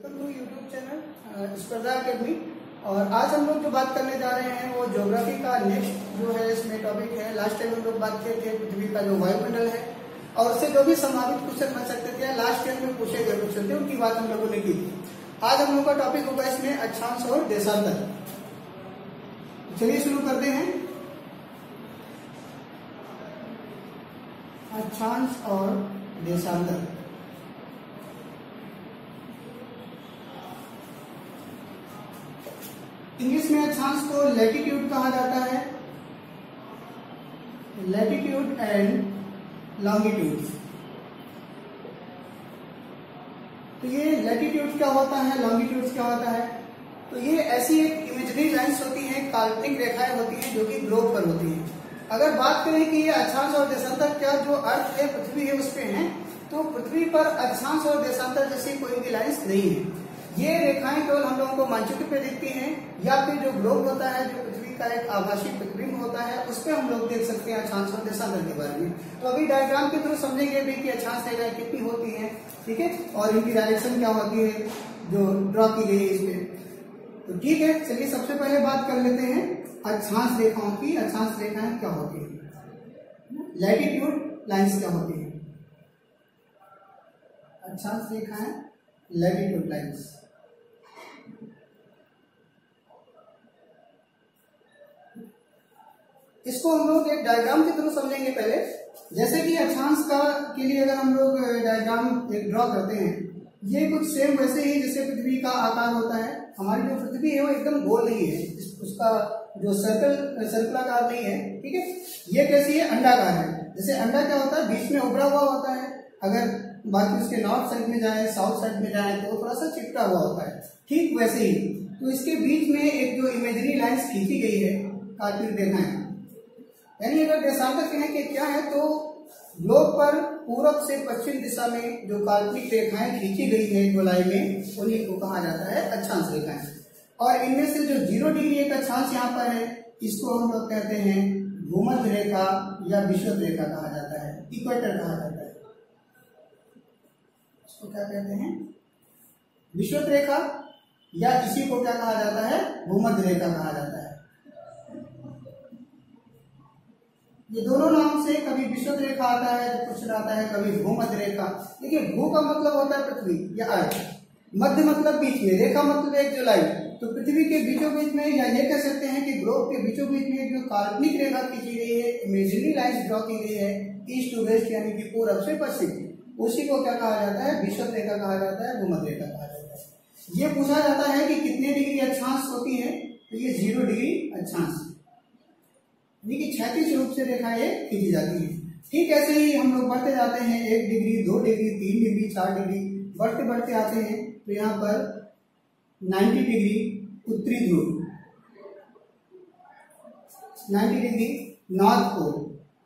YouTube channel स्पर्धा academy. और आज हम लोग जो बात करने जा रहे हैं वो ज्योग्राफी का नेक्स्ट जो है इसमें टॉपिक है। लास्ट टाइम हम लोग बात किए थे पृथ्वी का जो वायुमंडल है और उससे जो भी संभावित क्वेश्चन बन सकते थे, लास्ट ईयर में पूछे गए क्वेश्चन थे, उनकी बात हम लोगों ने की थी। आज हम लोग का टॉपिक होगा इसमें अक्षांश और देशांतर। चलिए शुरू करते हैं। अक्षांश और देशांतर। इंग्लिश में अक्षांश को लैटिट्यूड कहा जाता है, लैटिट्यूड एंड लॉन्गिट्यूड। तो ये लैटिट्यूड क्या होता है, लॉन्गिट्यूड क्या होता है? तो ये ऐसी एक इमेजरी लाइंस होती हैं, काल्पनिक रेखाएं होती हैं जो कि ग्लोब पर होती हैं। अगर बात करें कि ये अक्षांश और देशांतर क्या जो अर्थ है, पृथ्वी है, उस पे है, तो पृथ्वी पर अक्षांश और देशांतर जैसी कोई भी लाइंस नहीं है। ये रेखाएं केवल हम लोगों को मानचित्र पे दिखती हैं, या फिर जो ग्लोब होता है, जो पृथ्वी का एक आभासी प्रतिबिंब होता है, उस पर हम लोग देख सकते हैं अक्षांश और देशांतर के बारे में। तो अभी डायग्राम के थ्रू समझेंगे भी कि अक्षांश रेखाएं कितनी होती हैं, ठीक है, और इनकी डायरेक्शन क्या होती है जो ड्रॉ की गई है इसमें। तो ठीक है, चलिए सबसे पहले बात कर लेते हैं अक्षांश रेखाओं की। अक्षांश रेखाएं क्या होती है, लैटिट्यूड लाइंस क्या होती है? अक्षांश रेखाएं लैटिट्यूड लाइंस। इसको हम लोग एक डायग्राम के थ्रू समझेंगे पहले। जैसे कि अक्षांश का के लिए अगर हम लोग डायग्राम एक ड्रॉ करते हैं, ये कुछ सेम वैसे ही जैसे पृथ्वी का आकार होता है। हमारी जो पृथ्वी है वो एकदम गोल नहीं है, उसका जो सर्कलाकार नहीं है, ठीक है। ये कैसी है, अंडाकार है। जैसे अंडा क्या होता है, बीच में उभरा हुआ होता है। अगर बाकी उसके नॉर्थ साइड में जाए, साउथ साइड में जाए तो थोड़ा सा चिपटा हुआ होता है, ठीक वैसे ही। तो इसके बीच में एक जो इमेजरी लाइंस खींची गई है, काल्पनिक रेखाएं, यानी अगर देशांतर कहें कि क्या है, तो ग्लोब पर पूरब से पश्चिम दिशा में जो काल्पनिक रेखाएं खींची गई है गोलाई में, उन्हीं को कहा जाता है अक्षांश रेखाएं। और इनमें से जो 0 डिग्री एक अक्षांश यहाँ पर है, इसको हम लोग कहते हैं भूमध्य रेखा या विषुवत रेखा कहा जाता है, इक्वेटर कहा जाता है। इसको क्या कहते हैं, विषुवत रेखा, या इसी को क्या कहा जाता है, भूमध्य रेखा कहा जाता है। ये दोनों नाम से कभी विषुवत रेखा आता है, कुछ आता है, कभी भूमध्य रेखा। देखिए, भू का मतलब होता है पृथ्वी या अर्थ, मध्य मतलब बीच में, रेखा मतलब एक जुलाई। तो पृथ्वी के बीचों बीच में, या ये कह सकते हैं कि ग्लोब के बीचों बीच में जो काल्पनिक रेखा खींची गई है, इमेजिनरी लाइंस ड्रॉ की गई है, ईस्ट टू वेस्ट यानी कि पूरब से पश्चिम, उसी को क्या कहा जाता है, विषुवत रेखा कहा जाता है, भूमध्य रेखा कहा जाता है। ये पूछा जाता है कि कितने डिग्री अक्षांश होती है, तो ये 0 डिग्री अक्षांश, यानी कि क्षैतिज रूप से रेखा ये खींची जाती है। ठीक ऐसे ही हम लोग बढ़ते जाते हैं, 1 डिग्री, 2 डिग्री, 3 डिग्री, 4 डिग्री, बढ़ते बढ़ते आते हैं तो यहाँ पर 90 डिग्री उत्तरी ध्रुव, 90 डिग्री नॉर्थ पोल,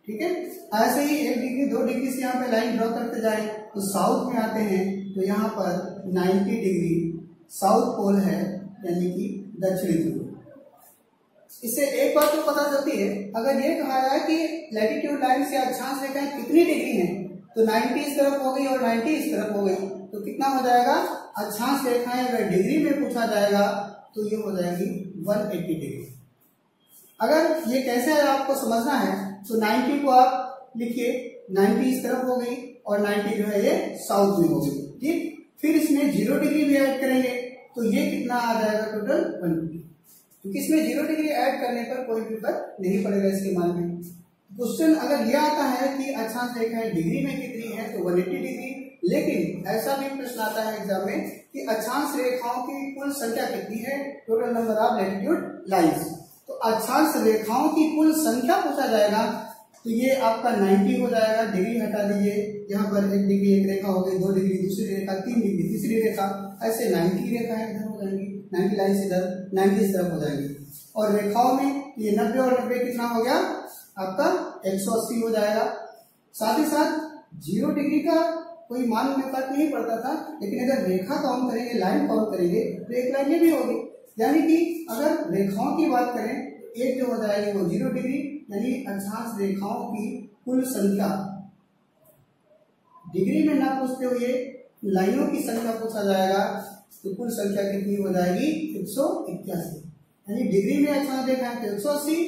ठीक है। ऐसे ही 1 डिग्री, 2 डिग्री से यहाँ पे लाइन ड्रॉ करते जाए तो साउथ में आते हैं, तो यहाँ पर 90 डिग्री साउथ पोल है, यानी कि दक्षिणी ध्रुव। इससे एक बात तो पता चलती है, अगर ये कहा जाए कि लैटिट्यूड लाइन से अक्षांश रेखाएं कितनी डिग्री हैं, तो 90 इस तरफ हो गई और 90 इस तरफ हो गई, तो कितना हो जाएगा, अक्षांश रेखाएं अगर डिग्री में पूछा जाएगा तो ये हो जाएगी 180 डिग्री। अगर ये कैसे आपको समझना है, तो 90 को आप लिखिए, 90 इस तरफ हो गई और 90 जो है ये साउथ में हो गई, ठीक। फिर इसमें 0 डिग्री भी ऐड करेंगे तो ये कितना आ जाएगा, टोटल 150। क्योंकि इसमें 0 डिग्री ऐड करने पर कोई भी फर्क नहीं पड़ेगा इसके मान में। क्वेश्चन अगर यह आता है कि अक्षांश रेखाएं डिग्री में कितनी है, तो 180 डिग्री। लेकिन ऐसा भी प्रश्न आता है एग्जाम में कि अक्षांश रेखाओं की कुल संख्या कितनी है, total number of latitude lines. तो अक्षांश रेखाओं की कुल संख्या पूछा जाएगा, तो ये आपका 90 हो जाएगा, डिग्री हटा दीजिए, यहाँ पर 1 डिग्री एक रेखा हो गई, 2 डिग्री दूसरी रेखा, 3 डिग्री तीसरी रेखा, ऐसे 90 रेखाएं इधर हो जाएंगी, 90 लाइन इधर, 90 इस तरफ हो जाएंगी। और रेखाओं में ये 90 और 90 कितना हो गया आपका, 180 हो जाएगा। साथ ही साथ 0 डिग्री का कोई मान में फर्क नहीं पड़ता था, लेकिन अगर रेखा काउंट करेंगे, लाइन काउंट करेंगे, तो एक लाइन ये भी होगी। यानी कि अगर रेखाओं की बात करें, एक जो हो जाएगी वो 0 डिग्री, यानी अक्षांश रेखाओं की कुल संख्या डिग्री में ना पूछते हुए लाइनों की संख्या पूछा जाएगा, तो कुल संख्या कितनी हो जाएगी 181, यानी डिग्री में अक्षांश रेखा है तो 180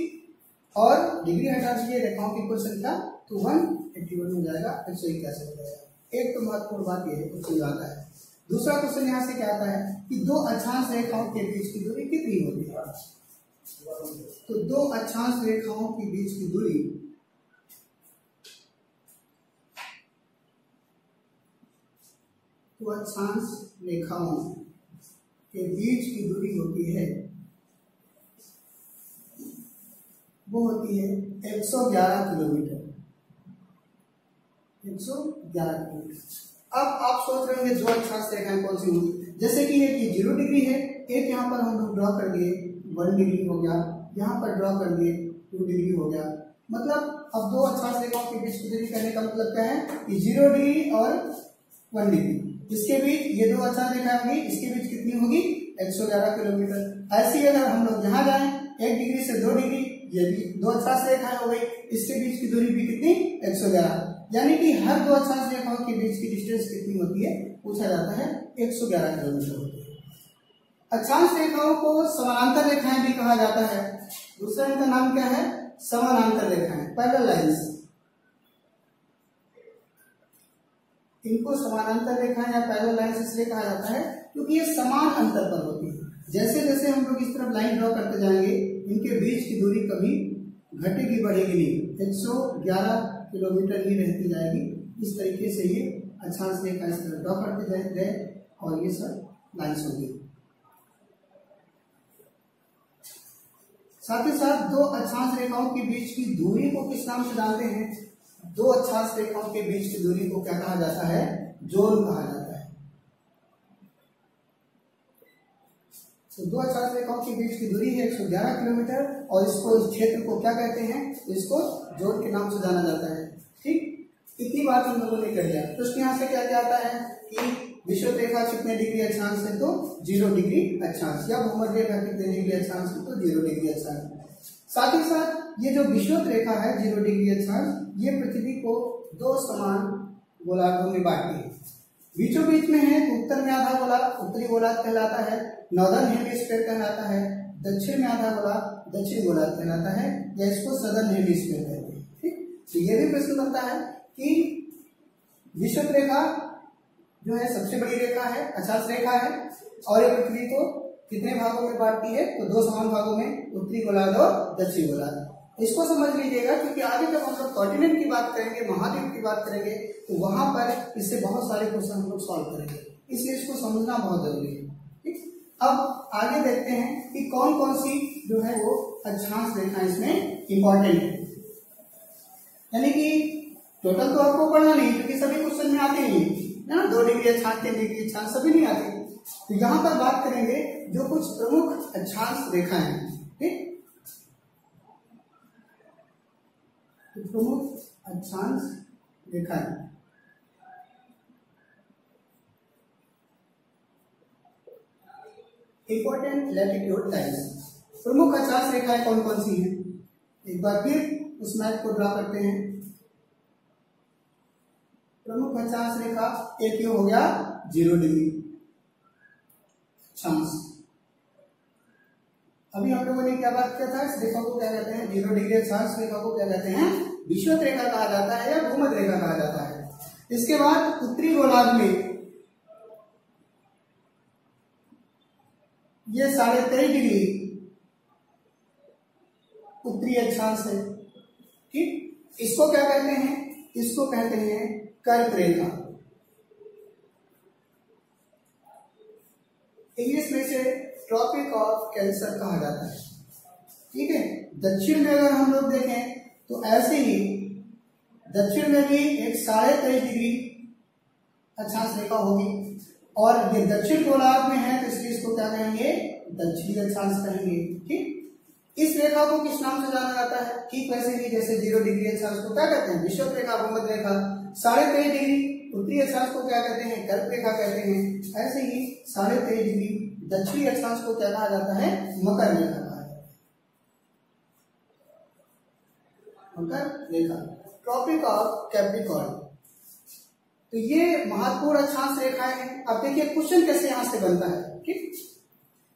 और डिग्री हटा दीजिए रेखाओं की कुल संख्या तो 181 हो जाएगा, 181 हो जाएगा। एक तो महत्वपूर्ण बात यह है क्वेश्चन आता है। दूसरा क्वेश्चन यहाँ से क्या आता है कि दो अक्षांश रेखाओं के बीच की दूरी कितनी होती है। तो दो अक्षांश रेखाओं के बीच की दूरी तो अक्षांश रेखाओं के बीच की दूरी होती है, वो होती है 111 किलोमीटर। 111 किलोमीटर। अब आप सोच रहे होंगे दो अक्षांश रेखाएं कौन सी होंगी, जैसे कि एक 0 डिग्री है, एक यहाँ पर हम लोग ड्रॉ कर दिए 1 डिग्री हो गया, यहाँ पर ड्रॉ कर दिए 2 डिग्री हो गया। मतलब अब दो अक्षांश रेखाओं के बीच की दूरी करने का मतलब क्या है कि 0 डिग्री और 1 डिग्री, इसके बीच ये दो अक्षांश रेखाएं होंगी, इसके बीच कितनी होगी 111 किलोमीटर। ऐसी अगर हम लोग यहाँ जाए 1 डिग्री से 2 डिग्री, ये भी दो अक्षांश रेखाएं हो गई, इसके बीच की दूरी भी कितनी 111, यानी कि हर दो अक्षांश रेखाओं के बीच की डिस्टेंस कितनी होती है पूछा जाता है 111 किलोमीटर होती है। अक्षांश रेखाओं को समानांतर रेखाएं भी कहा जाता है। दूसरा इनका नाम क्या है समानांतर रेखाएं, पैरेलल लाइंस। इनको समानांतर रेखाएं या पैरेलल लाइंस इसलिए कहा जाता है क्योंकि ये समान अंतर पर होती है। जैसे जैसे हम लोग इस तरफ लाइन ड्रॉ करते जाएंगे इनके बीच की दूरी कभी घटेगी बढ़ेगी नहीं, 111 किलोमीटर ही रहती जाएगी। इस तरीके से ये अक्षांश रेखा इस तरह ड्रॉ करते गए और ये सब लाइन्स होगी। साथ ही साथ दो अक्षांश रेखाओं के बीच की दूरी को किस नाम से जानते हैं। दो अक्षांश रेखाओं के बीच की दूरी को क्या कहा जाता है, जोन कहा जाता है। तो दो अक्षांश रेखाओं के बीच की दूरी है 111 किलोमीटर और इसको इस क्षेत्र को क्या कहते हैं, इसको जोन के नाम से जाना जाता है। ठीक, इतनी बात हम लोगों ने कर लिया। प्रश्न यहाँ से क्या क्या आता है कि विषुवत रेखा कितने डिग्री अक्षांश है तो 0 डिग्री अक्षांश, या भूमध्य रेखा कितने डिग्री अक्षांश है तो 0 डिग्री अक्षांश। साथ ही साथ ये जो विषुवत रेखा है 0 डिग्री अक्षांश, ये पृथ्वी को दो समान गोलार्धों में बांटती है। बीचों बीच में है तो उत्तर में आधा गोलार्ध उत्तरी गोलार्ध कहलाता है, नॉर्दर्न हेमिस्फीयर कहलाता है। दक्षिण में आधा गोलार्ध दक्षिण गोलार्ध कहलाता है, या इसको सदर्न हेमिस्फीयर कहते हैं। ठीक, तो ये भी प्रश्न बनता है कि विषुवत रेखा जो है सबसे बड़ी रेखा है, अक्षांश रेखा है, और ये पृथ्वी को कितने भागों में बांटती है तो दो समान भागों में, उत्तरी गोलार्ध और दक्षिण गोलार्ध। इसको समझ लीजिएगा क्योंकि आगे जब हम लोग कॉन्टिनेंट की बात करेंगे, महाद्वीप की बात करेंगे, तो वहां पर इससे बहुत सारे क्वेश्चन हम लोग सॉल्व करेंगे, इसलिए इसको समझना बहुत जरूरी है। ठीक, अब आगे देखते हैं कि कौन कौन सी जो है वो अक्षांश रेखा इसमें इंपॉर्टेंट है। यानी कि टोटल तो आपको पढ़ना नहीं क्योंकि सभी क्वेश्चन में आते नहीं है ना, 2 डिग्री अक्षांश 3 डिग्री अक्षांश सभी नहीं आते। तो यहाँ पर बात करेंगे जो कुछ प्रमुख अक्षांश रेखाएं हैं। ठीक, प्रमुख अक्षांश रेखाएं, इंपॉर्टेंट लैटिट्यूड लाइन्स। प्रमुख अक्षांश रेखाएं कौन कौन सी हैं, एक बार फिर उस मैप को ड्रा करते हैं। प्रमुख अक्षांश रेखा एक हो गया 0 डिग्री अक्षांश। अभी हम लोगों ने क्या बात किया था, इस रेखा को क्या कहते हैं, 0 डिग्री अक्षांश रेखा को क्या कहते हैं, विषुवत रेखा कहा जाता है या भूमध्य रेखा कहा जाता है। इसके बाद उत्तरी गोलार्ध में ये 23.5 डिग्री उत्तरी अक्षांश है। ठीक, इसको क्या कहते हैं, इसको कहते हैं कर्क रेखा। इंग्लिश में से ट्रॉपिक ऑफ कैंसर कहा जाता है। ठीक है, दक्षिण में अगर हम लोग देखें तो ऐसे ही दक्षिण में भी एक 23.5 डिग्री अक्षांश रेखा होगी, और ये दक्षिण गोलार्ध में है तो इसलिए इसको क्या कहेंगे, दक्षिणी अक्षांश कहेंगे। ठीक, इस रेखा को किस नाम से जाना जाता है, ठीक वैसे ही जैसे 0 डिग्री अक्षांश को क्या कहते हैं, विषुवत रेखा भूमध्य रेखा, 23.5 डिग्री उत्तरी अक्षांश को क्या कहते हैं, कर्क रेखा कहते हैं। ऐसे ही 23.5 डिग्री दक्षिणी अक्षांश को क्या कहा जाता है, मकर रेखा कहा जाता है। मकर रेखा, ट्रॉपिक ऑफ कैप्रिकॉर्न। तो ये महत्वपूर्ण अक्षांश रेखाएं हैं। अब देखिए क्वेश्चन कैसे यहां से बनता है। ठीक,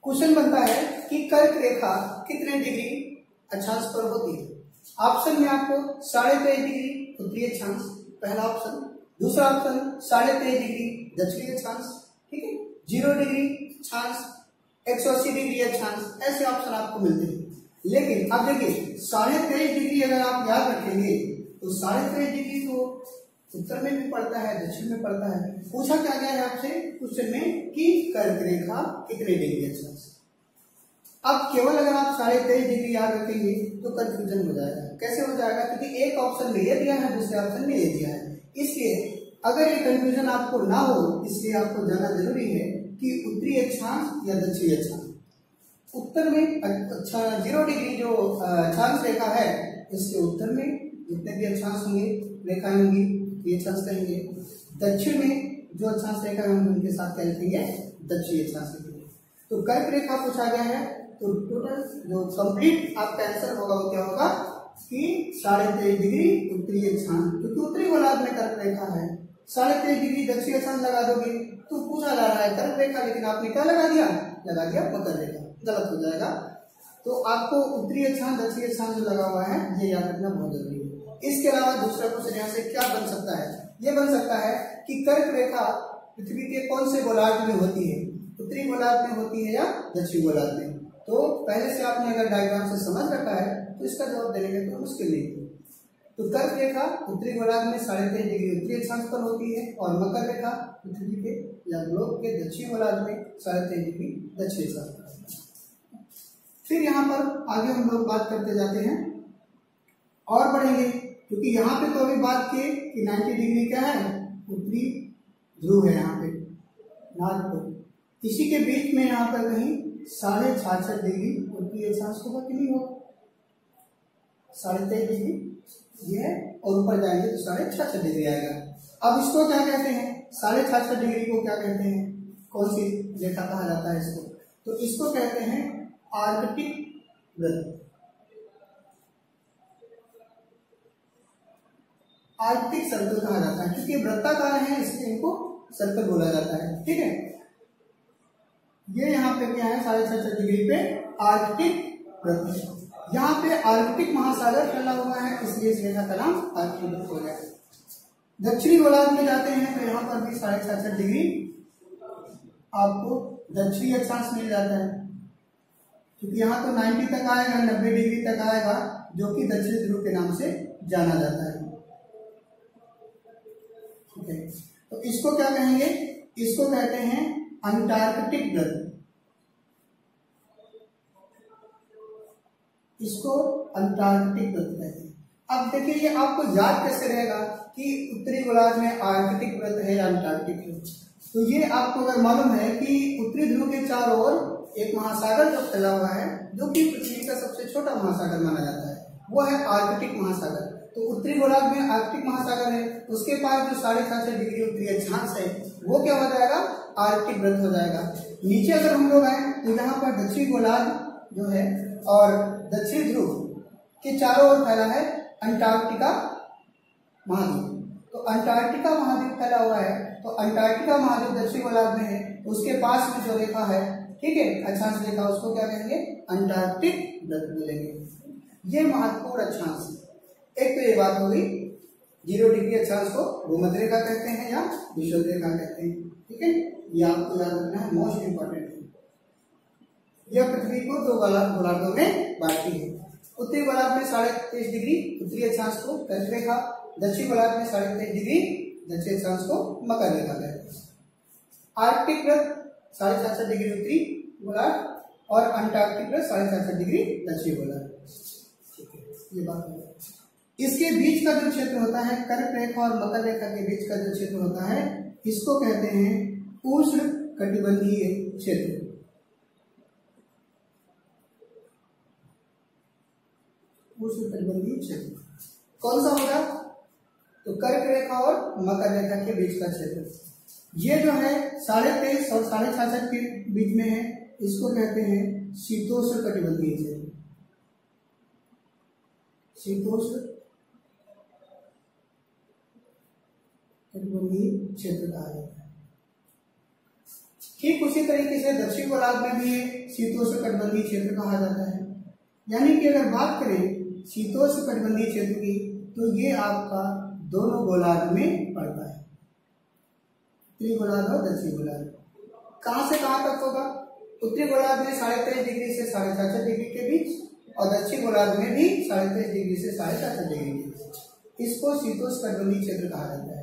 क्वेश्चन बनता है कि कर्क रेखा कितने डिग्री अक्षांश पर होती है। ऑप्शन में आपको 23.5 डिग्री उत्तरी अक्षांश, पहला ऑप्शन। दूसरा ऑप्शन 23.5 डिग्री दक्षिणी अक्षांश, ठीक है, 0 डिग्री अक्षांश, 180 डिग्री अक्षांश, ऐसे ऑप्शन आपको मिलते हैं। लेकिन अब देखिए 23.5 डिग्री अगर आप याद रखेंगे तो 23.5 डिग्री तो उत्तर में भी पड़ता है, दक्षिण में पड़ता है। पूछा क्या गया है आपसे क्वेश्चन में कि कर्क रेखा कितने डिग्री अक्षांश। अब केवल अगर आप 23.5 डिग्री याद रखेंगे तो कंफ्यूजन हो जाएगा। कैसे हो जाएगा? क्योंकि एक ऑप्शन में ये दिया है, दूसरे ऑप्शन में ये दिया है। इसलिए अगर ये कंफ्यूजन आपको ना हो, इसलिए आपको जानना जरूरी है कि उत्तरी अक्षांश या दक्षिणी अक्षांश। उत्तर में 0 डिग्री जो अक्षांश रेखा है, इसके उत्तर में जितने भी अक्षांश होंगे, रेखाएं होंगी, ये अक्षांश कहेंगे। दक्षिण में जो अक्षांश रेखा होंगे उनके साथ क्या लिखेंगे? दक्षिणी अक्षांश लिखेंगे। तो कर्क रेखा पूछा गया है तो टोटल जो कंप्लीट आपका आंसर होगा वो क्या होगा कि 23.5 डिग्री उत्तरी अक्षांश, क्योंकि उत्तरी गोलार्ध में कर्क रेखा है। 23.5 डिग्री दक्षिणी अक्षांश लगा दोगे तो पूछा जा रहा है कर्क रेखा, लेकिन आपने क्या लगा दिया मकर रेखा, गलत हो जाएगा। तो आपको उत्तरी अक्षांश दक्षिणी अक्षांश जो लगा हुआ है ये याद रखना बहुत जरूरी है। इसके अलावा दूसरा क्वेश्चन यहाँ से क्या बन सकता है? ये बन सकता है कि कर्क रेखा पृथ्वी के कौन से गोलार्ध में होती है, उत्तरी गोलार्ध में होती है या दक्षिणी गोलार्ध में। तो पहले से आपने अगर डायग्राम से समझ रखा है तो इसका जवाब देने में कोई मुश्किल नहीं है। तो कर्क रेखा उत्तरी गोलार्ध में 23.5 डिग्री उत्तरी अक्षांश पर होती है और मकर रेखा पृथ्वी के या ग्लोब के दक्षिणी गोलार्ध में 23.5 डिग्री दक्षिणी अक्षांश पर होती है। फिर यहाँ पर आगे हम लोग बात करते जाते हैं और बढ़ेंगे, क्योंकि यहाँ पे तो अभी बात की कि 90 डिग्री क्या है, उत्तरी ध्रुव है यहाँ पे नॉर्थ पोल। इसी के बीच में यहाँ पर कहीं 66.5 डिग्री उत्तरी अक्षांश होगा कि नहीं होगा? 23.5 डिग्री ये है और ऊपर जाएंगे तो 66.5 डिग्री आएगा। अब इसको क्या कहते हैं? 66.5 डिग्री को क्या कहते हैं? कौन सी रेखा कहा जाता है इसको? तो इसको कहते हैं आर्कटिक वृत्त। आर्कटिक सर्कल कहा जाता है, क्योंकि वृत्ताकार है इसलिए इनको सर्कल बोला जाता है। ठीक है, ये यहाँ पे क्या है 66.5 डिग्री पे आर्कटिक वृत्त है। यहाँ पे आर्कटिक महासागर फैला हुआ है, इसलिए इस रेखा का नाम आर्कटिक वृत्त हो गया। दक्षिणी गोलार्ध में जाते हैं तो यहाँ पर भी 66.5 डिग्री आपको दक्षिणी अक्षांश मिल जाता है, क्योंकि यहाँ तो 90 तक आएगा, 90 डिग्री तक आएगा, जो कि दक्षिणी ध्रुव के नाम से जाना जाता है। ठीक है, तो इसको क्या कहेंगे? इसको कहते हैं अंटार्कटिक वृत्त। इसको अंटार्कटिक वृत्त कहते हैं। अब देखिए ये आपको याद कैसे रहेगा कि उत्तरी गोलार्ध में आर्कटिक वृत्त है या अंटार्कटिक है। तो ये आपको अगर मालूम है कि उत्तरी ध्रुव के चारों ओर एक महासागर जो फैला हुआ है, जो कि पृथ्वी का सबसे छोटा महासागर माना जाता है, वो है आर्कटिक महासागर। तो उत्तरी गोलार्ध में आर्कटिक महासागर है, उसके पास जो 66.5 डिग्री उत्तरी अक्षांश है वो क्या हो जाएगा? आर्कटिक वृत्त हो जाएगा। नीचे अगर हम लोग आए तो यहाँ पर दक्षिणी गोलार्ध जो है और दक्षिणी ध्रुव के चारों ओर फैला है अंटार्कटिका महाद्वीप। तो अंटार्कटिका महाद्वीप फैला हुआ है, तो अंटार्कटिका महाद्वीप दक्षिणी गोलार्ध में है, उसके पास में जो रेखा है, ठीक है, अक्षांश रेखा, उसको क्या कहेंगे? अंटार्कटिक वृत्त बोलेंगे। ये महत्वपूर्ण अक्षांश है। एक तो ये बात हो गई, 0 डिग्री अक्षांश को भूमध्य रेखा कहते हैं या विषुवत रेखा कहते हैं। ठीक है, ये आपको याद रखना है, मोस्ट इंपॉर्टेंट है। यह पृथ्वी को 2 गोलार्धों में बांटती है। उत्तरी गोलार्ध में 23.5 डिग्री उत्तरी अक्षांश को कर्क रेखा, दक्षिणी गोलार्ध में 23.5 डिग्री दक्षिणी अक्षांश को मकर रेखा कहते हैं। आर्कटिक वृत्त 66.5 डिग्री उत्तरी गोलार्ध और अंटार्कटिक वृत्त 66.5 डिग्री दक्षिणी गोलार्ध। ठीक है, ये बात है। इसके बीच का जो क्षेत्र होता है, कर्क रेखा और मकर रेखा के बीच का जो क्षेत्र होता है, इसको कहते हैं उष्ण कटिबंधीय क्षेत्र। उष्ण कटिबंधीय क्षेत्र कौन सा होगा? तो कर्क रेखा और मकर रेखा के बीच का क्षेत्र। ये जो है 23.5 और 66.5 के बीच में है, इसको कहते हैं शीतोष्ण कटिबंधीय क्षेत्र। शीतोष्ण कटिबंधीय क्षेत्र कहा जाता है। ठीक उसी तरीके से दक्षिण गोलार्ध में भी शीतोष्ण कटिबंधीय क्षेत्र कहा जाता है। यानी कि अगर बात करें शीतोष्ण कटिबंधीय क्षेत्र की तो ये आपका दोनों गोलार्ध में पड़ता है, उत्तरी गोलार्ध और दक्षिणी गोलार्ध। कहां से कहां तक होगा? उत्तरी गोलार्ध में 23.5 डिग्री से 4.5 डिग्री के बीच और दक्षिण गोलार्ध में भी 23.5 डिग्री से 4.5 डिग्री के बीच। इसको शीतोष्ण कटिबंधीय क्षेत्र कहा जाता है।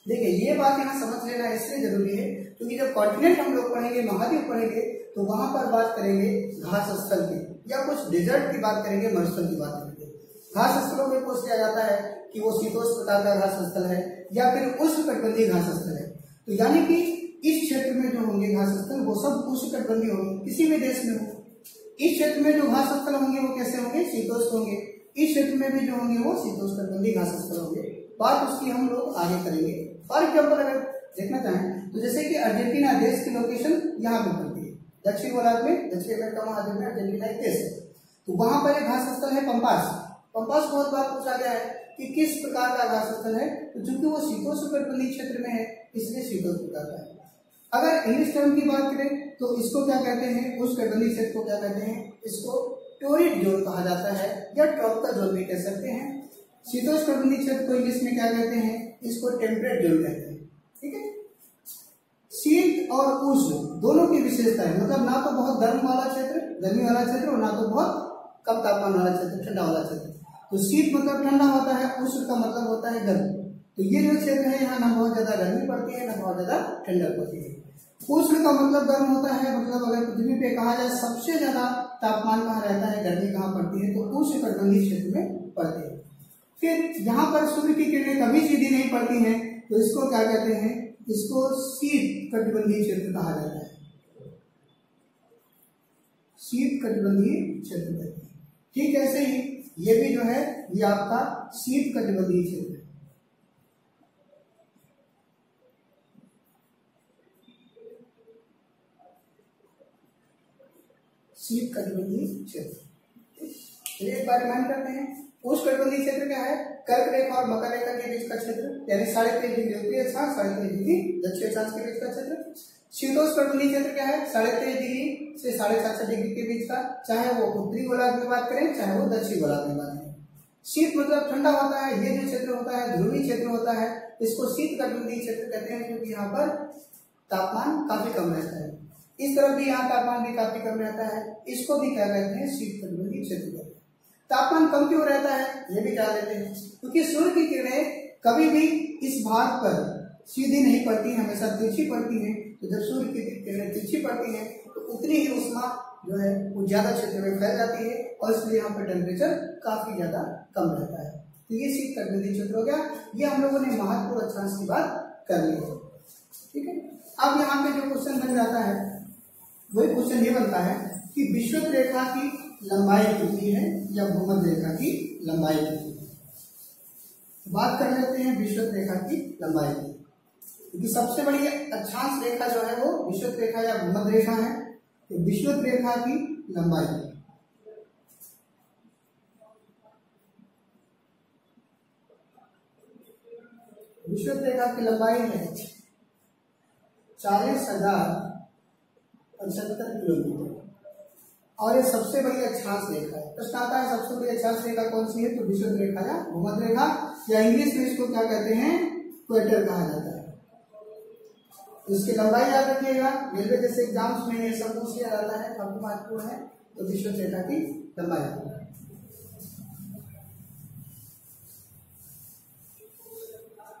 देखिए ये बात यहाँ समझ लेना इसलिए जरूरी है क्योंकि जब कॉन्टिनेंट हम लोग पढ़ेंगे, महाद्वीप पढ़ेंगे, तो वहां पर बात करेंगे घास स्थल की या कुछ डेजर्ट की बात करेंगे, मरुस्थल की बात करेंगे। घास स्थलों में पूछ लिया जाता है कि वो शीतोष्ण प्रकार का घास स्थल है या फिर उष्ण कटिबंधीय घास स्थल है। तो यानी कि इस क्षेत्र में जो होंगे घास स्थल वो सब उष्ण कटिबंधीय होंगे, किसी भी देश में हो। इस क्षेत्र में जो घास स्थल होंगे वो कैसे होंगे? शीतोष्ण होंगे। इस क्षेत्र में भी जो होंगे वो शीतोष्ण कटिबंधीय घास स्थल होंगे। बात उसकी हम लोग आगे करेंगे। फॉर एग्जाम्पल अगर देखना चाहें तो जैसे कि अर्जेंटीना देश की लोकेशन यहाँ पे पड़ती है, दक्षिण गोलार्ध में, दक्षिण अमेरिका महाद्वीप में अर्जेंटीना एक देश है। तो वहां पर एक घास स्थल है पंपास। पंपास बहुत बार पूछा गया है कि किस प्रकार का घास स्थल है, तो चूंकि वो शीतोष्ण कटिबंधीय क्षेत्र में है इसलिए शीतोष्ण प्रकार का है। अगर इंग्लिश टर्म की बात करें तो इसको क्या कहते हैं? उस कटिबंधीय क्षेत्र को क्या कहते हैं? इसको टोरिड जोन कहा जाता है या ट्रॉपिकल जोन भी कह सकते हैं। शीतोष्ण कटिबंधीय क्षेत्र को इंग्लिश में क्या कहते हैं? इसको टेम्परेट जोन कहते हैं। ठीक है। शीत और उष्ण दोनों की विशेषता है, मतलब ना तो बहुत गर्म वाला क्षेत्र, गर्मी वाला क्षेत्र, और ना तो बहुत कम तापमान वाला क्षेत्र, ठंडा वाला क्षेत्र। तो शीत मतलब ठंडा होता है, उष्ण का मतलब होता है गर्म। तो ये जो क्षेत्र है यहाँ ना बहुत ज्यादा गर्मी पड़ती है ना बहुत ज्यादा ठंडक पड़ती है। उष्ण का मतलब गर्म होता है, मतलब अगर पृथ्वी पे कहा जाए सबसे ज्यादा तापमान कहाँ रहता है, गर्मी कहाँ पड़ती है, तो उष्ण कटिबंधीय क्षेत्र में पड़ती है। फिर यहाँ पर सूर्य की किरणें कभी सीधी नहीं पड़ती हैं, तो इसको क्या कहते हैं? इसको शीत कटिबंधीय क्षेत्र कहा जाता है। शीत कटिबंधीय क्षेत्र कहते हैं। ठीक ऐसे ही ये भी जो है ये आपका शीत कटिबंधीय क्षेत्र है। शीत कटिबंधीय क्षेत्र। चलिए एक बार रिमाइंड करते हैं। उष्ण कटिबंधीय क्षेत्र क्या है? कर्क रेखा और मकर रेखा के बीच का क्षेत्र, यानी 23.5 डिग्री उत्तरी अक्षांश, 23.5 डिग्री दक्षिण अक्षांश के बीच का क्षेत्र। शीतोष्ण कटिबंधीय क्षेत्र क्या है? 23.5 डिग्री से 4.5 डिग्री के बीच का, चाहे वो उत्तरी गोलार्ध में बात करें चाहे वो दक्षिण गोलार्ध में बात करें। शीत मतलब ठंडा होता है। ये जो क्षेत्र होता है ध्रुवीय क्षेत्र होता है, इसको शीत कटिबंधीय क्षेत्र कहते हैं क्योंकि यहाँ पर तापमान काफी कम रहता है। इस तरफ भी यहाँ तापमान भी काफी कम रहता है, इसको भी क्या कहते हैं? शीत कटिबंधीय क्षेत्र कहते हैं। तापमान कम क्यों रहता है ये भी जान लेते हैं। क्योंकि सूर्य की किरणें कभी भी इस भाग पर सीधी नहीं पड़ती, हमेशा तिरछी पड़ती हैं। तो जब सूर्य की किरणें तिरछी पड़ती हैं तो उतनी ही उष्मा जो है वो ज्यादा क्षेत्र में फैल जाती है और इसलिए यहाँ पर टेम्परेचर काफी ज्यादा कम रहता है। तो ये शीत कटिबंधीय क्षेत्र हो गया। ये हम लोगों ने महत्वपूर्ण अक्षांश की बात कर ली है। ठीक है। अब यहाँ पे जो क्वेश्चन बन जाता है वही क्वेश्चन ये बनता है कि विषुवत रेखा की लंबाई कितनी है या भूमध्य रेखा की लंबाई कितनी है। बात कर लेते हैं विषुवत रेखा की लंबाई की, क्योंकि सबसे बड़ी अक्षांश रेखा जो है वो विषुवत रेखा या भूमध्य रेखा है। तो विषुवत रेखा की लंबाई, विषुवत रेखा की लंबाई है 40,075 किलोमीटर और ये सबसे बड़ी अक्षांश रेखा है। प्रश्न आता है सबसे बड़ी अक्षांश रेखा कौन सी है? तो विषुवत रेखा या भूमध्य रेखा, या इंग्लिश में इसको क्या कहते हैं? इक्वेटर कहा जाता है। इसकी लंबाई याद रखिएगा, रेलवे जैसे एग्जाम्स में ये सब पूछ लिया जाता है, काफी महत्वपूर्ण है। तो विषुवत रेखा की लंबाई।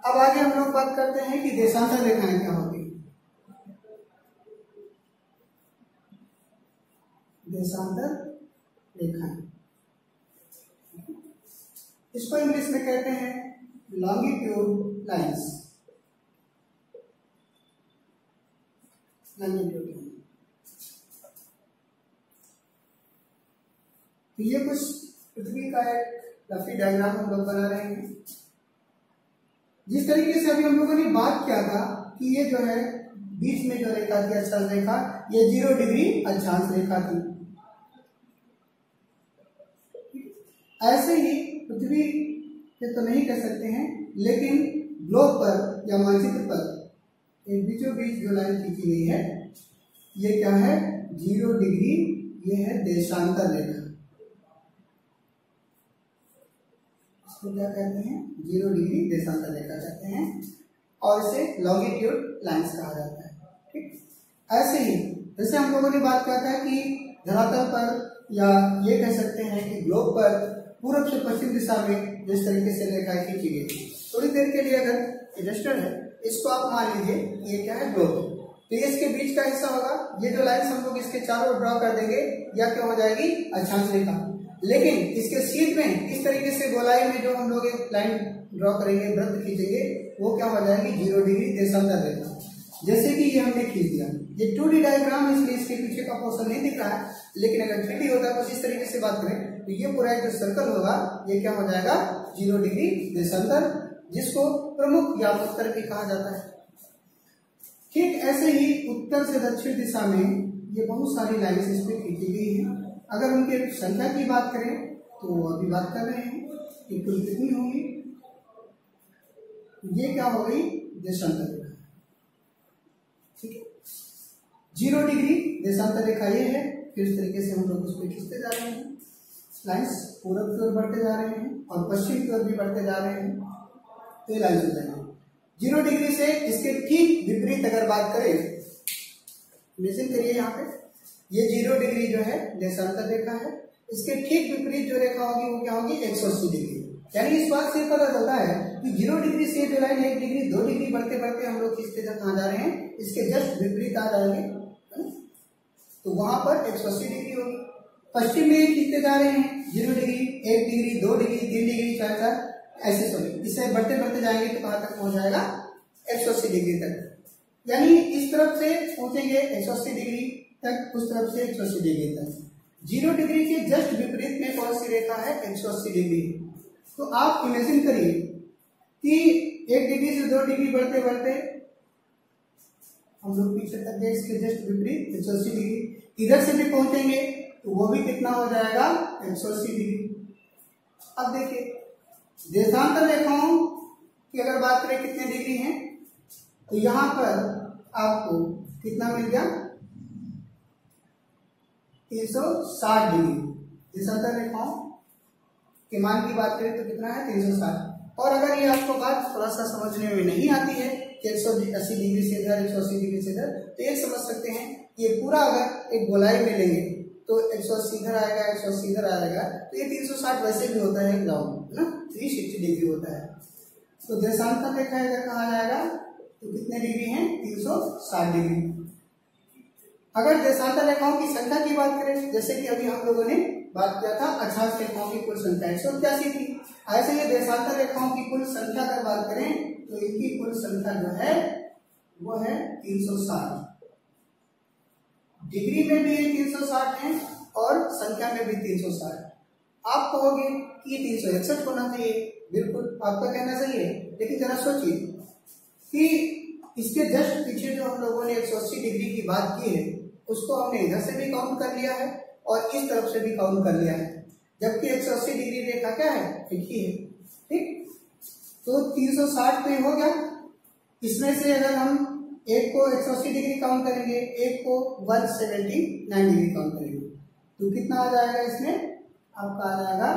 अब आगे हम लोग बात करते हैं कि देशांतर रेखाएं क्या होती है। देशांतर रेखाएं, इसको इंग्लिश में कहते हैं लॉन्गिट्यूड लाइंस। लॉन्गिट्यूड लाइन, तो ये कुछ पृथ्वी का एक रफी डायग्राम हम लोग बना रहे हैं। जिस तरीके से अभी हम लोगों ने बात किया था कि ये जो है बीच में जो रेखा थी अक्षांश रेखा, ये 0 डिग्री अक्षांश रेखा थी। ऐसे ही पृथ्वी पे तो नहीं कह सकते हैं, लेकिन ग्लोब पर या मानचित्र पर एक बीचों बीच जो लाइन खींची गई है ये क्या है 0 डिग्री, ये है देशांतर रेखा। इसको क्या कहते हैं 0 डिग्री देशांतर रेखा कहते हैं और इसे लॉन्गिट्यूड लाइंस कहा जाता है। ठीक, ऐसे ही जैसे हम लोगों ने बात किया था कि धरातल पर या ये कह सकते हैं कि ग्लोब पर पूर्व से पश्चिम दिशा में जिस तरीके से रेखाएं खींची गई, थोड़ी देर के लिए अगर इलस्ट्रेट है इसको आप मान लीजिए ये क्या है ग्लोब, तो ये इसके बीच का हिस्सा होगा। ये जो लाइन्स हम लोग इसके चारों ड्रॉ कर देंगे या क्या हो जाएगी अक्षांश रेखा। लेकिन इसके शीर्ष में इस तरीके से गोलाई में जो हम लोग एक लाइन ड्रॉ करेंगे, वृत्त खींचेंगे, वो क्या हो जाएगी 0 डिग्री देशांतर रेखा। जैसे कि ये हमने खींच दिया, ये 2D डायग्राम है इसलिए इसके पीछे का पोर्शन नहीं दिख रहा है, लेकिन अगर 3D होता है तो इस तरीके से बात करें तो ये पूरा एक जो सर्कल होगा ये क्या हो जाएगा 0 डिग्री देशांतर, जिसको प्रमुख या उत्तर भी कहा जाता है। ठीक ऐसे ही उत्तर से दक्षिण दिशा में ये बहुत सारी लाइन्स इस पे खींची गई है। अगर उनके संख्या की बात करें तो अभी बात कर रहे हैं कि कुल कितनी होगी, ये क्या हो गई देशांतर रेखा। ठीक है, 0 डिग्री देशांतर रेखा ये है। फिर इस तरीके से हम लोग उस पर खींचते जा रहे हैं, लाइन्स पूरब की ओर बढ़ते जा रहे हैं और पश्चिम की ओर भी बढ़ते जा रहे हैं, तो ये लाइन्स हो जाएंगे 0 डिग्री से। इसके ठीक विपरीत अगर बात करें, इमेजिन करिए यहाँ पे ये 0 डिग्री जो है देशांतर रेखा है, इसके ठीक विपरीत जो रेखा होगी वो क्या होगी 180 डिग्री। यानी इस बात से पता चलता है कि 0 डिग्री से जो लाइन 1 डिग्री 2 डिग्री बढ़ते बढ़ते हम लोग खींचते कहाँ जा रहे हैं, इसके जस्ट विपरीत आ जाएंगे, तो वहां पर 180 डिग्री होगी। पश्चिम में खींचते जा रहे हैं 0 डिग्री 1 डिग्री 2 डिग्री 3 डिग्री 4 ऐसे सॉरी इससे बढ़ते बढ़ते जाएंगे तो कहाँ तक पहुंच जाएगा 180 डिग्री तक। यानी इस तरफ से पहुंचेंगे 180 डिग्री तक, उस तरफ से 180 डिग्री तक। 0 डिग्री के जस्ट विपरीत में कौन सी रेखा है 180 डिग्री। तो आप इमेजिन करिए कि 1 डिग्री से 2 डिग्री बढ़ते बढ़ते हम लोग पीछे तक गए, इसके जस्ट विपरीत 180 डिग्री। इधर से भी पहुंचेंगे तो वो भी कितना हो जाएगा 180 डिग्री। अब देखिए देशांतर रेखाओं की अगर बात करें कितने डिग्री हैं, तो यहां पर आपको कितना मिल गया 360 डिग्री। देशांतर रेखाओं के मान की बात करें तो कितना है 360। और अगर ये आपको बात थोड़ा सा समझने में नहीं आती है कि 180 डिग्री से इधर 180 डिग्री से इधर, तो ये समझ सकते हैं कि ये पूरा अगर एक गोलाई में लेंगे तो 180 इधर आएगा 180 इधर आएगा, तो ये 360 वैसे भी होता है ग्राउंड है ना, 360 डिग्री होता है। तो देशांतर रेखा अगर कहा जाएगा तो कितने डिग्री हैं 360 डिग्री। अगर देशांतर रेखाओं की संख्या की बात करें, जैसे कि अभी हम लोगों ने बात किया था अक्षांश रेखाओं की कुल संख्या 181 थी, ऐसे ही देशांतर रेखाओं की कुल संख्या अगर बात करें तो इनकी कुल संख्या जो है वो है 360। डिग्री में भी 360 है और संख्या में भी 360। आप कहोगे कि 361 होना चाहिए, बिल्कुल आपका कहना सही है, लेकिन जरा सोचिए कि इसके जस्ट पीछे जो हम लोगों ने 180 डिग्री की बात की है उसको हमने इधर से भी काउंट कर लिया है और इस तरफ से भी काउंट कर लिया है, जबकि 180 डिग्री रेखा क्या है एक ही है। ठीक, तो 360 पे हो गया। इसमें से अगर हम एक को 180 डिग्री काउंट करेंगे, एक को 179 डिग्री काउंट करेंगे, तो कितना आ जाएगा इसमें आपका आ जाएगा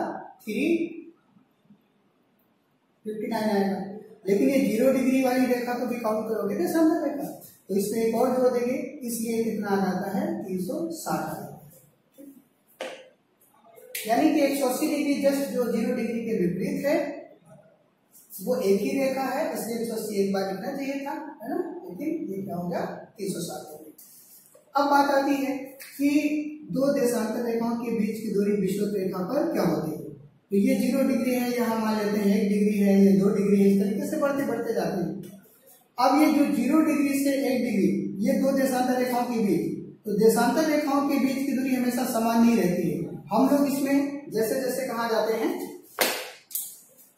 359 आएगा। लेकिन ये 0 डिग्री वाली रेखा को भी काउंट करोगे ना सामने रेखा, तो इसमें एक और जोड़ देंगे, इसलिए कितना आ जाता है 360 आ जाता है। यानी कि 180 डिग्री जस्ट जो 0 डिग्री के विपरीत है वो एक ही रेखा है, इसलिए 180 एक बार लिखना चाहिए था, है ना, लेकिन ये क्या हो गया 360 हो गया। अब बात आती है कि दो देशांतर रेखाओं के बीच की दूरी विषुवत रेखा पर क्या होती है। तो ये 0 डिग्री है, यहाँ मान लेते हैं 1 डिग्री है, ये 2 डिग्री है, इस तरीके से बढ़ते बढ़ते जाते हैं। अब ये जो 0 डिग्री से 1 डिग्री, ये दो देशांतर रेखाओं के बीच, तो देशांतर रेखाओं के बीच की दूरी हमेशा समान नहीं रहती है। हम लोग इसमें जैसे जैसे कहाँ जाते हैं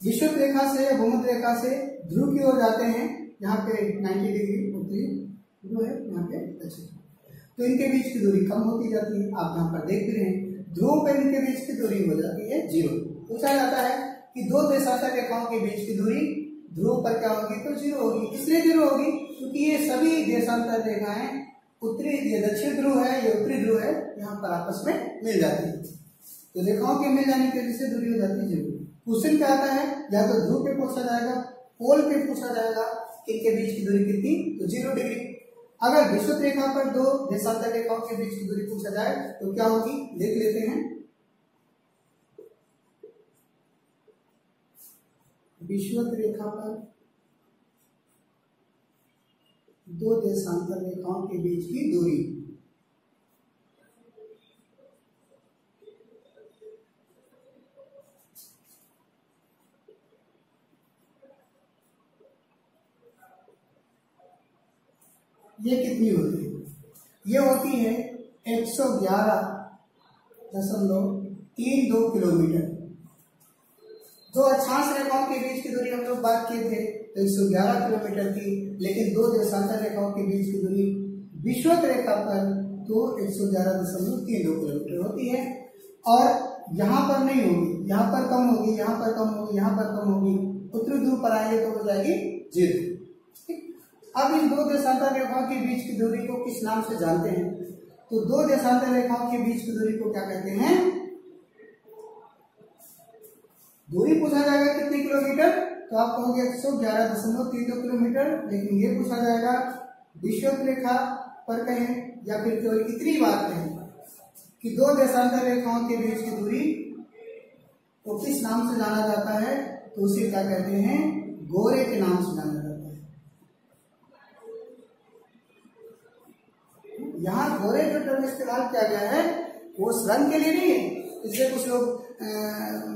विषुवत रेखा से भूमध्य रेखा से ध्रुव की ओर जाते हैं, यहाँ पे 90 डिग्री उत्तरी ध्रुव है, यहाँ पे दक्षिण, तो इनके बीच की दूरी कम होती जाती है। आप यहाँ पर देख भी रहे हैं ध्रुव पे इनके बीच की दूरी हो जाती है 0। पूछा जाता है कि दो देशांतर रेखाओं के बीच की दूरी ध्रुव पर क्या होगी, तो जीरो होगी। इसलिए जीरो होगी क्योंकि ये सभी देशांतर रेखाएं उत्तरी, ये दक्षिण ध्रुव है, ये उत्तरी ध्रुव है, यहाँ पर आपस में मिल जाती है। तो रेखाओं के मिल जाने की वजह से दूरी हो जाती है जीरो। क्वेश्चन क्या आता है, या तो ध्रुव पे पूछा जाएगा, पोल पे पूछा जाएगा, इनके बीच की दूरी कितनी, तो 0 डिग्री। अगर विषुवत रेखा पर दो देशांतर रेखाओं के बीच की दूरी पूछा जाए तो क्या होगी, देख लेते हैं। विषुवत रेखा पर दो देशांतर रेखाओं के बीच की दूरी, ये कितनी होती है, ये होती है 111.32 किलोमीटर। दो अक्षांश रेखाओं के बीच की दूरी हम लोग बात किए थे तो 111 किलोमीटर थी, लेकिन दो देशांतर रेखाओं के बीच की दूरी विषुवत रेखा पर तो 111.32 किलोमीटर होती है। और यहाँ पर नहीं होगी, यहाँ पर कम होगी, यहाँ पर कम होगी, यहाँ पर कम होगी, उत्तरी ध्रुव पर आएंगे तो हो जाएगी 0। अब इन दो देशांतर रेखाओं के बीच की दूरी को किस नाम से जानते हैं, तो दो देशांतर रेखाओं के बीच की दूरी को क्या कहते हैं, दूरी पूछा जाएगा कितने किलोमीटर, तो आप कहोगे 111.32 किलोमीटर, लेकिन ये पूछा जाएगा विषुवत रेखा पर कहें या फिर केवल इतनी बात कहें कि दो देशांतर रेखाओं के बीच की दूरी को किस नाम से जाना जाता है, तो उसे क्या कहते हैं, गोरे के नाम से जाना जाता है। यहाँ गोरे जो टर्म इस्तेमाल किया गया है वो रंग के लिए नहीं है, इसलिए कुछ लोग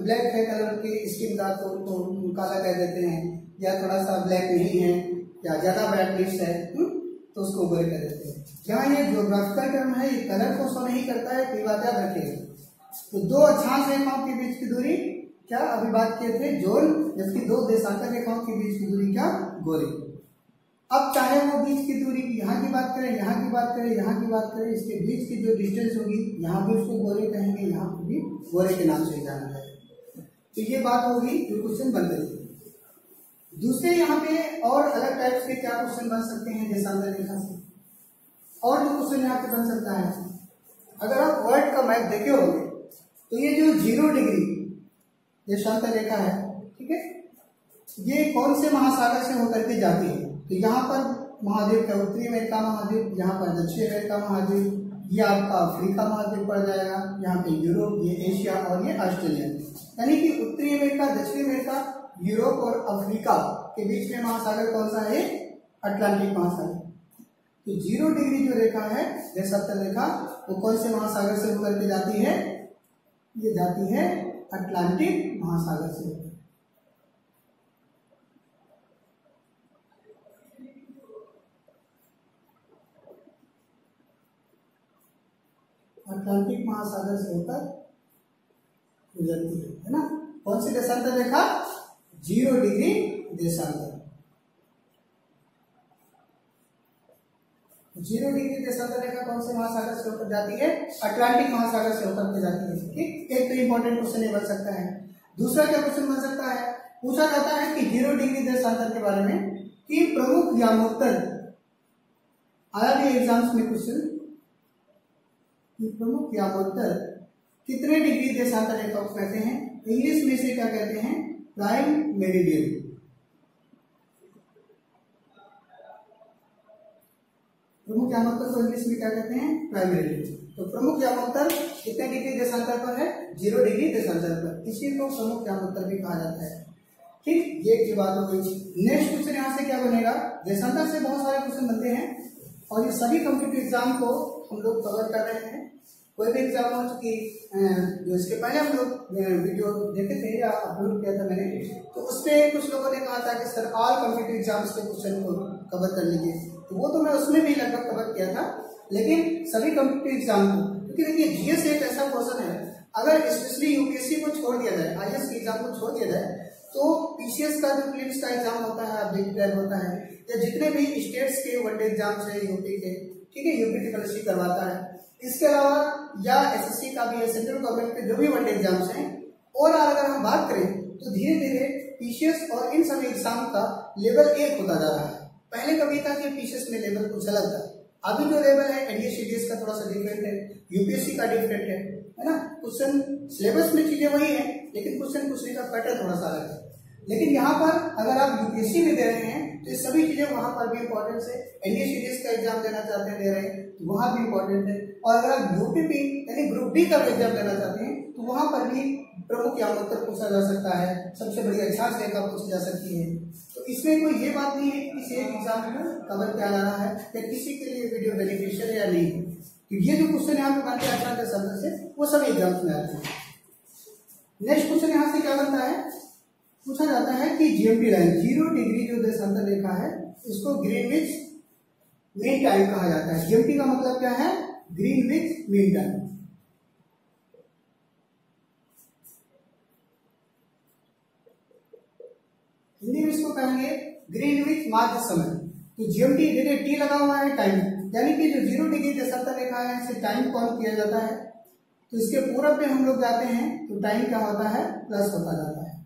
ब्लैक है कलर की स्किन का तो उनको काला कह देते हैं, या थोड़ा सा ब्लैक नहीं है या ज्यादा ब्राइटनेस है तो उसको गोरे कह देते हैं। यहाँ ये ज्योग्राफिकल टर्म है, ये कलर को शो नहीं करता है, ये बात याद रखिएगा। तो दो अक्षांश रेखाओं के बीच की दूरी क्या अभी बात किए थे, जोन, जबकि दो देशांतर रेखाओं के बीच की दूरी क्या, गोरे। अब चाहे वो बीच की दूरी यहाँ की बात करें, यहाँ की बात करें, यहाँ की बात करें, इसके बीच की जो डिस्टेंस होगी यहाँ भी उसको गोरे कहेंगे, यहाँ पर भी गोरे के नाम से जाना जाएगा। तो ये बात होगी जो क्वेश्चन बन गई। दूसरे यहाँ पे और अलग टाइप्स के क्या क्वेश्चन बन सकते हैं देशांतर रेखा से, और जो क्वेश्चन यहाँ पे बन सकता है, अगर आप वर्ल्ड का मैप देखे होंगे तो ये जो 0 डिग्री देशांतर रेखा है, ठीक है, ये कौन से महासागर से होकर के जाती है, तो यहाँ पर महाद्वीप है उत्तरी अमेरिका महाद्वीप, यहाँ पर दक्षिण अमेरिका महाद्वीप, ये आपका अफ्रीका महाद्वीप पड़ जाएगा, यहाँ पे यूरोप, ये एशिया और ये ऑस्ट्रेलिया। यानी कि उत्तरी अमेरिका, दक्षिण अमेरिका, यूरोप और अफ्रीका के बीच में महासागर कौन सा है, अटलांटिक महासागर। तो 0 डिग्री जो रेखा है देशांतर रेखा वो कौन से महासागर से होकर के जाती है, ये जाती है अटलांटिक महासागर से। अटलांटिक महासागर से होकर गुजरती है ना। कौन सी देशांतर रेखा, 0 डिग्री देशांतर। 0 डिग्री देशांतर रेखा कौन से महासागर से होकर जाती है, अटलांटिक महासागर से होकर के जाती है। ठीक, एक तो इंपॉर्टेंट क्वेश्चन ये बन सकता है। दूसरा क्या क्वेश्चन बन सकता है, पूछा जाता है कि 0 डिग्री देशांतर के बारे में कि प्रमुख व्यामोत्तर, आया भी एग्जाम्स में क्वेश्चन, प्रमुख व्यामोत्तर कितने डिग्री देशांतर रेखा को कहते हैं, इंग्लिश में से क्या कहते हैं, प्राइम मेरिडियन। प्रमुख व्यामोत्तर को इंग्लिश में क्या कहते हैं, प्राइम मेरिडियन। तो प्रमुख व्यामोत्तर कितने डिग्री देशांतर पर है, 0 डिग्री देशांतर पर, इसी को प्रमुख व्यामोत्तर भी कहा जाता है। ठीक, ये की बात हो गई। नेक्स्ट क्वेश्चन यहाँ से क्या बनेगा, देशांतर से बहुत सारे क्वेश्चन बनते हैं और ये सभी कॉम्पिटिटिव एग्जाम को हम लोग कवर कर रहे हैं। कोई भी एग्जाम हो चुकी जो इसके पहले हम लोग वीडियो देखे थे या अपलोड किया था मैंने, तो उसमें कुछ लोगों ने कहा था कि सर ऑल कॉम्पिटिटिव एग्जाम्स के क्वेश्चन को कवर कर लीजिए, तो वो तो मैं उसमें भी लगभग कवर किया था, लेकिन सभी कॉम्पिटिटिव एग्जाम को, क्योंकि देखिए जीएस एक ऐसा क्वेश्चन है, अगर स्पेशली यूपीएससी को छोड़ दिया जाए, आईएएस के एग्जाम को छोड़ दिया जाए, तो पीसीएस का जो प्रीलिम्स का एग्जाम होता है, बिग टैग होता है, या जितने भी स्टेट्स के वनडे एग्जाम्स है यूपी के, ठीक है, यूपी टीएससी करवाता है, इसके अलावा या एसएससी का भी है, सेंट्रल गवर्नमेंट के जो भी वनडे एग्जाम्स हैं, और अगर हम बात करें तो धीरे धीरे पीसीएस और इन सभी एग्जाम का लेवल 1 होता जा रहा है। पहले कभी था कि पीसीएस में लेवल कुछ अलग था, अभी जो लेवल है एडीएस सीडीएस का थोड़ा सा डिफरेंट है, यूपीएससी का डिफरेंट है ना। क्वेश्चन सिलेबस में चीजें वही है, लेकिन क्वेश्चन पूछने का पैटर्न थोड़ा सा अलग है। लेकिन यहाँ पर अगर आप यूपीएससी में दे रहे हैं तो ये सभी चीजें वहां पर भी इंपॉर्टेंट है। एनडीए सीडीएस का एग्जाम देना चाहते हैं, दे रहे हैं तो वहां भी इंपॉर्टेंट है। और अगर आप यूपीपी यानी ग्रुप डी का एग्जाम देना चाहते हैं तो वहां पर भी प्रमुख यहाँ उत्तर पूछा जा सकता है, सबसे बड़ी अक्षांश रेखा पूछी जा सकती है। तो इसमें कोई ये बात नहीं है कि किसी एक एग्जाम में कवर किया जा रहा है या किसी के लिए वीडियो बेनिफिशियल या नहीं है। तो ये जो क्वेश्चन यहाँ पे बनते हैं अक्षांश शब्द से वो सभी एग्जाम्स में आते हैं। नेक्स्ट क्वेश्चन यहाँ से क्या बनता है, पूछा जाता है कि जीएमटी लाइन 0 डिग्री जो देशांतर रेखा है इसको ग्रीनविच मीन टाइम कहा जाता है। जीएमटी का मतलब क्या है, ग्रीनविच मीन टाइम। हिंदी में इसको कहेंगे ग्रीनविच माध्य समय। तो जीएमटी देखिए टी लगा हुआ है टाइम, यानी कि जो 0 डिग्री देशांतर रेखा है इसे टाइम काउंट किया जाता है। तो इसके पूरब में हम लोग जाते हैं तो टाइम क्या होता है, प्लस होता जाता है।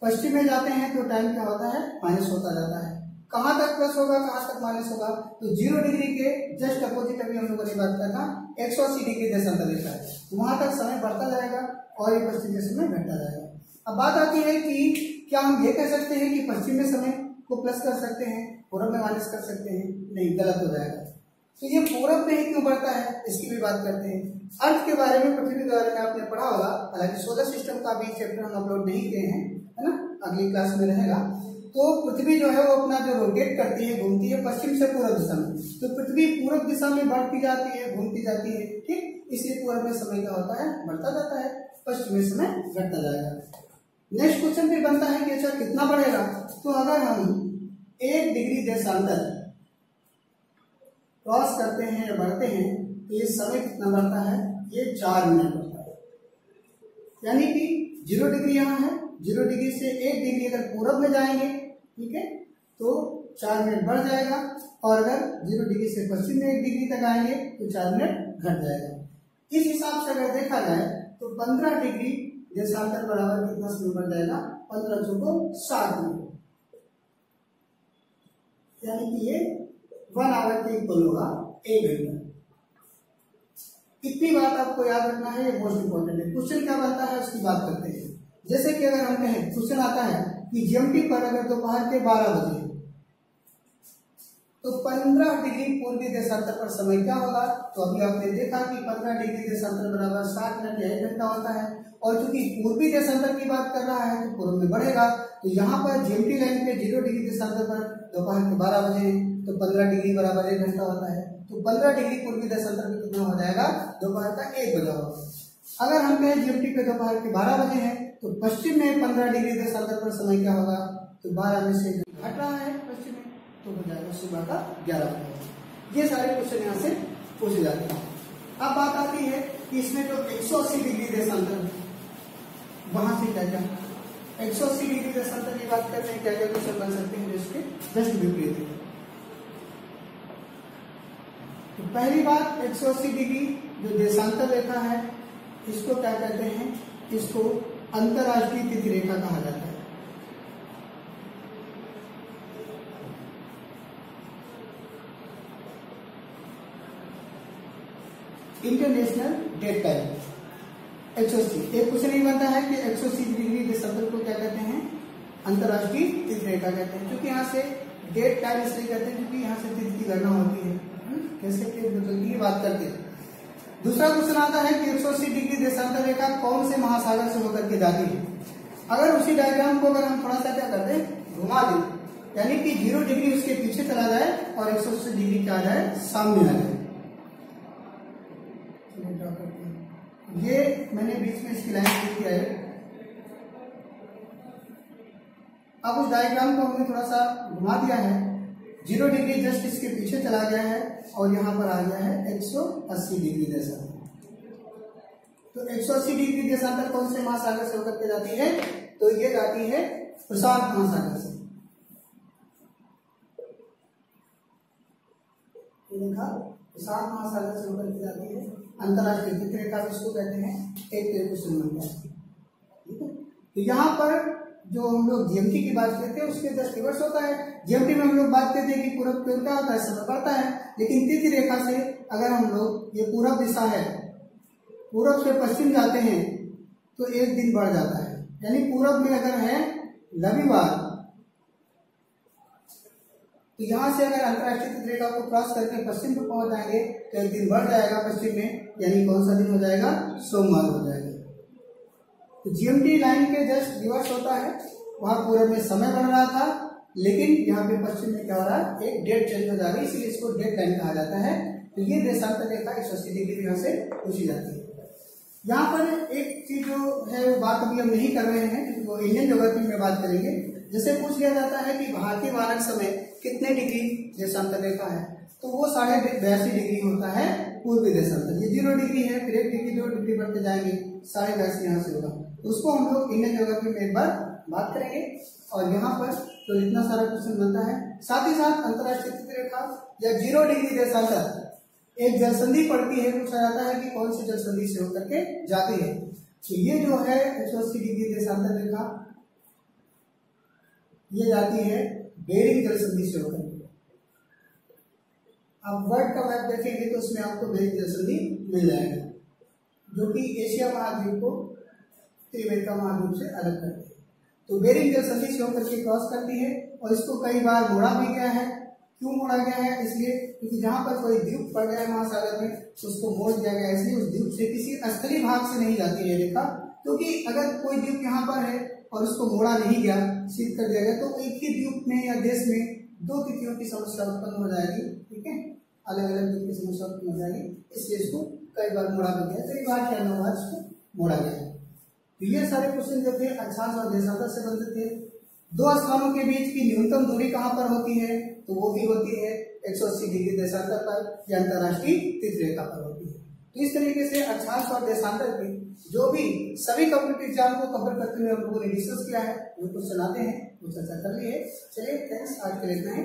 पश्चिम में जाते हैं तो टाइम क्या होता है, माइनस होता जाता है। कहां तक प्लस होगा, कहां तक माइनस होगा, तो 0 डिग्री के जस्ट अपोजिट अभी हम लोगों ने बात किया था 180 डिग्री देशांतर रेखा है, वहां तक समय बढ़ता जाएगा और ये पश्चिम में समय घटता जाएगा। अब बात आती है कि क्या हम ये कह सकते हैं कि पश्चिम में समय को प्लस कर सकते हैं, पूरब में माइनस कर सकते हैं? नहीं, गलत हो जाएगा। तो ये पूरब में ही क्यों बढ़ता है इसकी भी बात करते हैं। अर्थ के बारे में, पृथ्वी के बारे में आपने पढ़ा होगा, हालांकि सोलर सिस्टम का भी चैप्टर हम अपलोड नहीं किए हैं, है ना, अगली क्लास में रहेगा। तो पृथ्वी जो है वो अपना जो रोटेट करती है, घूमती है पश्चिम से पूर्व दिशा में, तो पृथ्वी पूर्व दिशा में बढ़ती जाती है, घूमती जाती है, ठीक। इसलिए पूर्व में समय क्या होता है, बढ़ता जाता है, पश्चिम में समय घटता जाएगा। नेक्स्ट क्वेश्चन भी बनता है कि अच्छा कितना बढ़ेगा, तो अगर हम 1 डिग्री देशांतर क्रॉस करते हैं या बढ़ते हैं तो ये समय कितना बढ़ता है, ये 4 मिनट बढ़ता है। यानी कि 0 डिग्री यहाँ है, 0 डिग्री से 1 डिग्री अगर पूरब में जाएंगे, ठीक है, तो 4 मिनट बढ़ जाएगा। और अगर 0 डिग्री से पश्चिम में 1 डिग्री तक आएंगे तो 4 मिनट घट जाएगा। इस हिसाब से अगर देखा जाए तो 15 डिग्री देशांतर बराबर कितना समय बढ़ जाएगा, 15 चौको 60 मिनट, यानी कि ये 1 आवर के इक्वल होगा 1 घंटा। इतनी बात आपको याद रखना है, ये मोस्ट इंपॉर्टेंट है। क्वेश्चन क्या बनता है उसकी बात करते हैं। जैसे कि अगर हम कहें, क्वेश्चन आता है कि जीएमटी पर अगर दोपहर के 12 बजे तो 15 डिग्री पूर्वी देशांतर पर समय क्या होगा, तो अभी आपने देखा कि 15 डिग्री देशांतर बराबर 60 मिनट या 1 घंटा होता है। और चूंकि पूर्वी देशांतर की बात कर रहा है तो पूर्व में बढ़ेगा, तो यहाँ पर जीएमटी लाइन पे 0 डिग्री देशांतर पर दोपहर के 12 बजे तो 15 डिग्री बराबर 1 घंटा होता है। तो 15 डिग्री पूर्वी देशांतर में कितना हो जाएगा, दोपहर का 1 बजा होगा। अगर हम कहें जीएमटी पे दोपहर के 12 बजे हैं तो पश्चिम में 15 डिग्री देशांतर पर समय क्या होगा, तो 12 में से घट रहा है पश्चिम में, तो हो जाएगा सुबह का 11 बजे। ये सारे क्वेश्चन यहाँ से पूछे जाते हैं। अब बात आती है कि इसमें तो 180 डिग्री देशांतर है, वहां से क्या क्या 180 डिग्री देशांतर की बात करते हैं, क्या क्या क्वेश्चन बन सकते हैं जिसके जस्ट विपरीत है। तो पहली बात 180 डिग्री जो देशांतर रेखा है इसको क्या कहते हैं, इसको अंतरराष्ट्रीय तिथि रेखा कहा जाता है। International date time 180। एक क्वेश्चन ये बनता है कि 180 डिग्री देशांतर को क्या कहते हैं, अंतरराष्ट्रीय तिथि रेखा कहते हैं। क्योंकि यहाँ से डेट टाइम इसलिए कहते हैं क्योंकि यहाँ से तिथि की गणना होती है, कैसे की बात करते हैं। दूसरा क्वेश्चन आता है कि 180 डिग्री देशांतर रेखा कौन से महासागर से होकर के जाती है। अगर उसी डायग्राम को अगर हम थोड़ा सा क्या करते हैं, घुमा दें, यानी कि 0 डिग्री उसके पीछे चला जाए और 180 डिग्री क्या आ जाए, सामने आ जाए। ये मैंने बीच में इसकी लाइन लिख दिया है। अब उस डायग्राम को हमने थोड़ा सा घुमा दिया है, 0 डिग्री जस्ट इसके पीछे चला गया है और यहाँ पर आ गया है 180 डिग्री देशांतर। तो 180 डिग्री देशांतर कौन से महासागर से होकर के जाती है, तो ये जाती है प्रशांत महासागर से। देखा, प्रशांत महासागर से होकर के जाती है। अंतरराष्ट्रीय तिथि रेखा इसको कहते हैं। एक क्वेश्चन बनता है, ठीक है। तो यहाँ पर जो हम लोग जीएमटी की बात करते हैं उसके जस्ट रिवर्स होता है। जीएमटी में हम लोग बात करते हैं कि पूरब की ओर क्या होता है, समय बढ़ता है, लेकिन तिथि रेखा से अगर हम लोग, ये पूरब दिशा है, पूरब से पश्चिम जाते हैं तो एक दिन बढ़ जाता है। यानी पूरब में अगर है रविवार, तो यहाँ से अगर अंतरराष्ट्रीय तिथि रेखा को क्रॉस करके पश्चिम में पहुंच जाएंगे तो एक दिन बढ़ जाएगा पश्चिम में, यानी कौन सा दिन हो जाएगा, सोमवार हो जाएगा। तो जीएमटी लाइन के जस्ट रिवर्स होता है, वहां पूरब में समय बढ़ रहा था, लेकिन यहाँ पे पश्चिम में क्या हो रहा है, एक डेट चेंज हो जा रही है, इसलिए इसको डेट लाइन कहा जाता है। तो ये देशांतर रेखा 180 डिग्री यहाँ से पूछी जाती है। यहाँ पर एक चीज जो है वो बात अभी हम नहीं कर रहे हैं, क्योंकि वो इंडियन ज्योग्राफी में बात करेंगे। जैसे पूछ लिया जाता है कि भारतीय मानक समय कितने डिग्री देशांतर रेखा है, तो वो 82.5 डिग्री होता है पूर्वी देशांतर। ये 0 डिग्री है, फिर 1 डिग्री 2 डिग्री बढ़ते जाएंगे, 82.5 यहाँ से होगा। तो उसको हम लोग इंडियन ज्योग्राफी में एक बार बात करेंगे। और यहाँ पर तो इतना सारा क्वेश्चन बनता है। साथ ही साथ अंतरराष्ट्रीय तिथि रेखा या 0 डिग्री देशांतर एक जलसंधि पड़ती है, पूछा जाता है कि कौन सी जलसंधि से होकर के जाती है। तो ये जो है 180 डिग्री देशांतर रेखा, ये जाती है बेरिंग जलसंधि से होकर। आप वर्ल्ड का मैप देखेंगे तो उसमें आपको बेरिंग जलसंधि मिल जाएगा, जो कि एशिया महाद्वीप को उत्तरी अमेरिका महाद्वीप से अलग करती है। तो बेरिंग जलसंधि से होकर के क्रॉस करती है, और इसको कई बार मोड़ा भी गया है। क्यों मोड़ा गया है, इसलिए क्योंकि जहां पर कोई द्वीप पड़ गया है महासागर में तो उसको मोड़ दिया गया, इसलिए उस द्वीप से किसी स्थलीय भाग से नहीं जाती है रेखा। क्योंकि अगर कोई द्वीप यहाँ पर है और उसको मोड़ा नहीं गया, सीध कर दिया गया, तो एक ही द्वीप में या देश में 2 तिथियों की समस्या उत्पन्न हो जाएगी। ठीक है, अलग अलग द्वीप की समस्या उत्पन्न हो जाएगी, इसलिए इसको कई बार मोड़ा भी गया। कई बार क्या 9 बार इसको मोड़ा गया। तो ये सारे क्वेश्चन जो थे अक्षांश और देशांतर से बनते थे। 2 स्थानों के बीच की न्यूनतम दूरी कहाँ पर होती है, तो वो भी होती है 180 डिग्री देशांतर पर या अंतरराष्ट्रीय तिथि रेखा पर होती है। तो इस तरीके से अक्षांश और देशांतर की जो भी सभी कॉम्पिटिटिव एग्जाम को कवर करते हुए हम लोगों ने डिस्कस किया है, वो क्वेश्चन आते हैं, वो चर्चा कर ली है। चलिए थैंक्स, आज के लिए इतना ही।